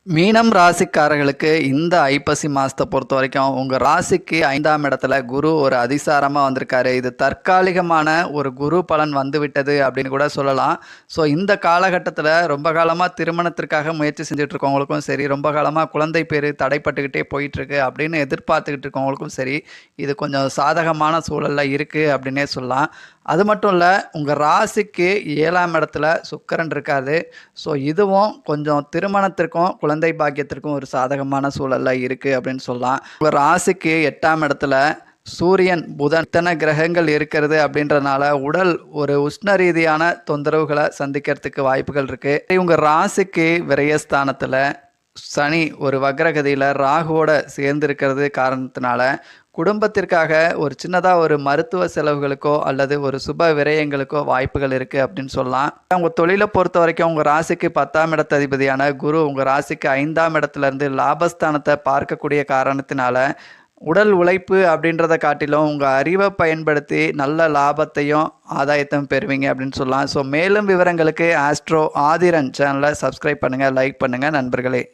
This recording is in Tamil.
மீனம் ராசிக்காரர்களுக்கு இந்த ஐப்பசி மாதத்தை பொறுத்த வரைக்கும் உங்கள் ராசிக்கு 5ஆம் இடத்துல குரு ஒரு அதிசாரமாக வந்திருக்காரு. இது தற்காலிகமான ஒரு குரு பலன் வந்துவிட்டது அப்படின்னு கூட சொல்லலாம். ஸோ இந்த காலகட்டத்தில் ரொம்ப காலமாக திருமணத்திற்காக முயற்சி செஞ்சுட்டு இருக்கவங்களுக்கும் சரி, ரொம்ப காலமாக குழந்தை பேர் தடைப்பட்டுக்கிட்டே போயிட்டுருக்கு அப்படின்னு எதிர்பார்த்துக்கிட்டு இருக்கவங்களுக்கும் சரி, இது கொஞ்சம் சாதகமான சூழலில் இருக்குது அப்படின்னே சொல்லலாம். அது மட்டும் இல்லை, உங்கள் ராசிக்கு 7ஆம் இடத்துல சுக்கிரன் இருக்காது. ஸோ இதுவும் கொஞ்சம் திருமணத்திற்கும் குழந்தை பாக்கியத்திற்கும் ஒரு சாதகமான சூழலில் இருக்குது அப்படின்னு சொல்லலாம். உங்கள் ராசிக்கு 8ஆம் இடத்துல சூரியன், புதன் இத்தனை கிரகங்கள் இருக்கிறது அப்படின்றதுனால உடல் ஒரு உஷ்ண ரீதியான தொந்தரவுகளை சந்திக்கிறதுக்கு வாய்ப்புகள் இருக்குது. உங்கள் ராசிக்கு விரயஸ்தானத்தில் சனி ஒரு வக்ரகதியில் ராகுவோட சேர்ந்திருக்கிறது காரணத்தினால குடும்பத்திற்காக ஒரு சின்னதாக ஒரு மருத்துவ செலவுகளுக்கோ அல்லது ஒரு சுப விரயங்களுக்கோ வாய்ப்புகள் இருக்குது அப்படின்னு சொல்லலாம். உங்கள் தொழிலை பொறுத்த வரைக்கும் உங்கள் ராசிக்கு 10ஆம் இடத்ததிபதியான குரு உங்கள் ராசிக்கு 5ஆம் இடத்துலேருந்து லாபஸ்தானத்தை பார்க்கக்கூடிய காரணத்தினால உடல் உழைப்பு அப்படின்றத காட்டிலும் உங்கள் அறிவை பயன்படுத்தி நல்ல லாபத்தையும் ஆதாயத்தையும் பெறுவீங்க அப்படின்னு சொல்லலாம். ஸோ மேலும் விவரங்களுக்கு ஆஸ்ட்ரோ ஆதிரன் சேனலை சப்ஸ்கிரைப் பண்ணுங்கள், லைக் பண்ணுங்கள் நண்பர்களே.